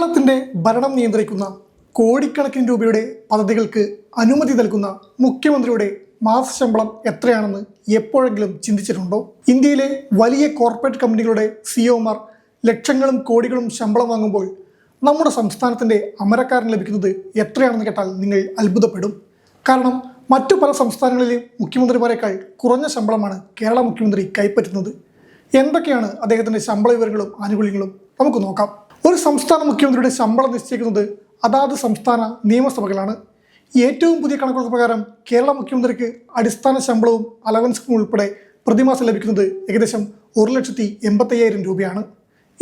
കേരളത്തിന്റെ ഭരണം നിയന്ത്രിക്കുന്ന കോടിക്കണക്കിന് രൂപയുടെ പദ്ധതികൾക്ക് അനുമതി നൽകുന്ന മുഖ്യമന്ത്രിയുടെ മാസ ശമ്പളം എത്രയാണെന്ന് എപ്പോഴെങ്കിലും ചിന്തിച്ചിട്ടുണ്ടോ? ഇന്ത്യയിലെ വലിയ കോർപ്പറേറ്റ് കമ്പനികളുടെ സിഇഒമാർ ലക്ഷങ്ങളും കോടികളും ശമ്പളം വാങ്ങുമ്പോൾ നമ്മുടെ സംസ്ഥാനത്തിന്റെ അമരക്കാരന് ലഭിക്കുന്നത് എത്രയാണെന്ന് കേട്ടാൽ നിങ്ങൾ അത്ഭുതപ്പെടും. കാരണം മറ്റു പല സംസ്ഥാനങ്ങളിലെയും മുഖ്യമന്ത്രിമാരെക്കാൾ കുറഞ്ഞ ശമ്പളമാണ് കേരള മുഖ്യമന്ത്രി കൈപ്പറ്റുന്നത്. എന്തൊക്കെയാണ് അദ്ദേഹത്തിന്റെ ശമ്പള വിവരങ്ങളും ആനുകൂല്യങ്ങളും നമുക്ക് നോക്കാം. ഒരു സംസ്ഥാന മുഖ്യമന്ത്രിയുടെ ശമ്പളം നിശ്ചയിക്കുന്നത് അതാത് സംസ്ഥാന നിയമസഭകളാണ്. ഏറ്റവും പുതിയ കണക്കുകൾ പ്രകാരം കേരള മുഖ്യമന്ത്രിക്ക് അടിസ്ഥാന ശമ്പളവും അലവൻസും ഉൾപ്പെടെ പ്രതിമാസം ലഭിക്കുന്നത് ഏകദേശം 1,85,000 രൂപയാണ്.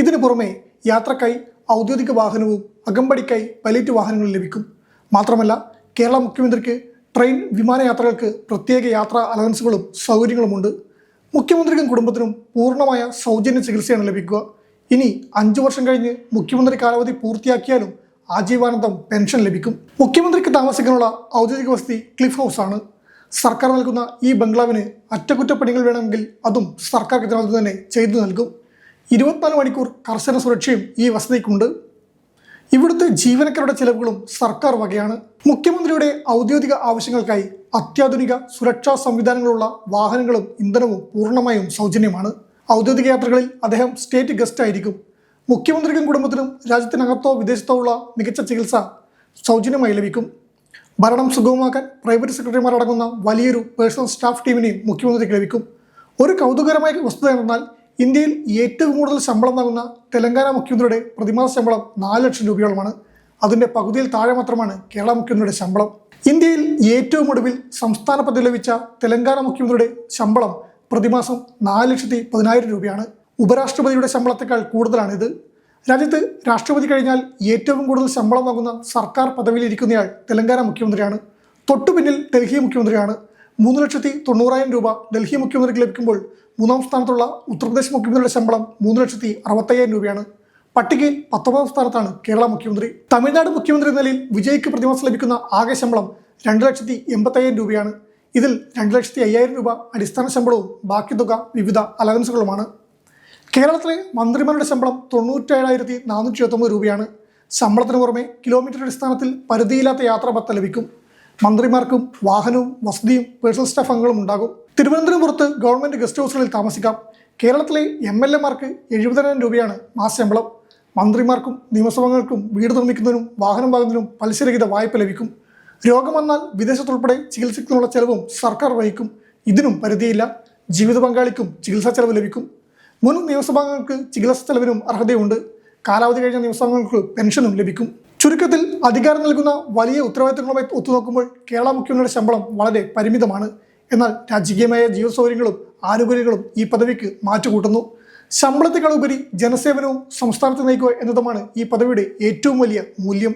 ഇതിനു പുറമെ യാത്രക്കായി ഔദ്യോഗിക വാഹനവും അകമ്പടിക്കായി പൈലറ്റ് വാഹനങ്ങളും ലഭിക്കും. മാത്രമല്ല കേരള മുഖ്യമന്ത്രിക്ക് ട്രെയിൻ വിമാനയാത്രകൾക്ക് പ്രത്യേക യാത്രാ അലവൻസുകളും സൗകര്യങ്ങളുമുണ്ട്. മുഖ്യമന്ത്രിക്കും കുടുംബത്തിനും പൂർണ്ണമായ സൗജന്യ ചികിത്സയാണ് ലഭിക്കുക. ഇനി 5 വർഷം കഴിഞ്ഞ് മുഖ്യമന്ത്രി കാലാവധി പൂർത്തിയാക്കിയാലും ആജീവാനന്തം പെൻഷൻ ലഭിക്കും. മുഖ്യമന്ത്രിക്ക് താമസിക്കാനുള്ള ഔദ്യോഗിക വസതി ക്ലിഫ് ഹൗസ് ആണ്. സർക്കാർ നൽകുന്ന ഈ ബംഗ്ലാവിന് അറ്റകുറ്റപ്പണികൾ വേണമെങ്കിൽ അതും സർക്കാർ ഖജനാവിൽ തന്നെ ചെയ്തു നൽകും. 24 മണിക്കൂർ കർശന സുരക്ഷയും ഈ വസതിക്കുണ്ട്. ഇവിടുത്തെ ജീവനക്കാരുടെ ചെലവുകളും സർക്കാർ വകയാണ്. മുഖ്യമന്ത്രിയുടെ ഔദ്യോഗിക ആവശ്യങ്ങൾക്കായി അത്യാധുനിക സുരക്ഷാ സംവിധാനങ്ങളുള്ള വാഹനങ്ങളും ഇന്ധനവും പൂർണ്ണമായും സൗജന്യമാണ്. ഔദ്യോഗിക യാത്രകളിൽ അദ്ദേഹം സ്റ്റേറ്റ് ഗസ്റ്റ് ആയിരിക്കും. മുഖ്യമന്ത്രിക്കും കുടുംബത്തിനും രാജ്യത്തിനകത്തോ വിദേശത്തോ ഉള്ള മികച്ച ചികിത്സ സൗജന്യമായി ലഭിക്കും. ഭരണം സുഗമമാക്കാൻ പ്രൈവറ്റ് സെക്രട്ടറിമാരടങ്ങുന്ന വലിയൊരു പേഴ്സണൽ സ്റ്റാഫ് ടീമിനെയും മുഖ്യമന്ത്രിക്ക് ലഭിക്കും. ഒരു കൗതുകരമായ വസ്തുത എന്നാൽ ഇന്ത്യയിൽ ഏറ്റവും കൂടുതൽ ശമ്പളം വാങ്ങുന്ന തെലങ്കാന മുഖ്യമന്ത്രിയുടെ പ്രതിമാസ ശമ്പളം 4 ലക്ഷം രൂപയോളമാണ്. അതിൻ്റെ പകുതിയിൽ താഴെ മാത്രമാണ് കേരള മുഖ്യമന്ത്രിയുടെ ശമ്പളം. ഇന്ത്യയിൽ ഏറ്റവും ഒടുവിൽ സംസ്ഥാന പദവി ലഭിച്ച തെലങ്കാന മുഖ്യമന്ത്രിയുടെ ശമ്പളം പ്രതിമാസം 4,10,000 രൂപയാണ്. ഉപരാഷ്ട്രപതിയുടെ ശമ്പളത്തെക്കാൾ കൂടുതലാണിത്. രാജ്യത്ത് രാഷ്ട്രപതി കഴിഞ്ഞാൽ ഏറ്റവും കൂടുതൽ ശമ്പളം വാങ്ങുന്ന സർക്കാർ പദവിയിലിരിക്കുന്നയാൾ തെലങ്കാന മുഖ്യമന്ത്രിയാണ്. തൊട്ടു പിന്നിൽ ഡൽഹി മുഖ്യമന്ത്രിയാണ്. 3,90,000 രൂപ ഡൽഹി മുഖ്യമന്ത്രിക്ക് ലഭിക്കുമ്പോൾ 3-ാം സ്ഥാനത്തുള്ള ഉത്തർപ്രദേശ് മുഖ്യമന്ത്രിയുടെ ശമ്പളം 3,65,000 രൂപയാണ്. പട്ടികയിൽ 19-ാം സ്ഥാനത്താണ് കേരള മുഖ്യമന്ത്രി. തമിഴ്നാട് മുഖ്യമന്ത്രി എന്ന നിലയിൽ വിജയ്ക്ക് പ്രതിമാസം ലഭിക്കുന്ന ആകെ ശമ്പളം 2,85,000 രൂപയാണ്. ഇതിൽ 2,05,000 രൂപ അടിസ്ഥാന ശമ്പളവും ബാക്കി തുക വിവിധ അലവൻസുകളുമാണ്. കേരളത്തിലെ മന്ത്രിമാരുടെ ശമ്പളം 97,429 രൂപയാണ്. ശമ്പളത്തിന് പുറമെ കിലോമീറ്റർ അടിസ്ഥാനത്തിൽ പരിധിയില്ലാത്ത യാത്രാ ഭത്ത ലഭിക്കും. മന്ത്രിമാർക്കും വാഹനവും വസതിയും പേഴ്സണൽ സ്റ്റാഫ് അംഗങ്ങളും ഉണ്ടാകും. തിരുവനന്തപുരം പുറത്ത് ഗവൺമെന്റ് ഗസ്റ്റ് ഹൗസുകളിൽ താമസിക്കാം. കേരളത്തിലെ MLA-മാർക്ക് 70,000 രൂപയാണ് മാസ ശമ്പളം. മന്ത്രിമാർക്കും നിയമസഭകൾക്കും വീട് നിർമ്മിക്കുന്നതിനും വാഹനം വാങ്ങുന്നതിനും പലിശരഹിത വായ്പ ലഭിക്കും. രോഗം വന്നാൽ വിദേശത്തുൾപ്പെടെ ചികിത്സിക്കുന്നതിനുള്ള ചെലവും സർക്കാർ വഹിക്കും. ഇതിനും പരിധിയില്ല. ജീവിത പങ്കാളിക്കും ചികിത്സാ ചെലവ് ലഭിക്കും. മുൻ നിയമസഭാംഗങ്ങൾക്ക് ചികിത്സാ ചെലവിനും അർഹതയുണ്ട്. കാലാവധി കഴിഞ്ഞ നിയമസഭാംഗങ്ങൾക്ക് പെൻഷനും ലഭിക്കും. ചുരുക്കത്തിൽ അധികാരം നൽകുന്ന വലിയ ഉത്തരവാദിത്തങ്ങളുമായി ഒത്തുനോക്കുമ്പോൾ കേരള മുഖ്യമന്ത്രിയുടെ ശമ്പളം വളരെ പരിമിതമാണ്. എന്നാൽ രാജകീയമായ ജീവിത സൗകര്യങ്ങളും ആനുകൂല്യങ്ങളും ഈ പദവിക്ക് മാറ്റുകൂട്ടുന്നു. ശമ്പളത്തെക്കാൾ ഉപരി ജനസേവനവും സംസ്ഥാനത്ത് നയിക്കുക എന്നതുമാണ് ഈ പദവിയുടെ ഏറ്റവും വലിയ മൂല്യം.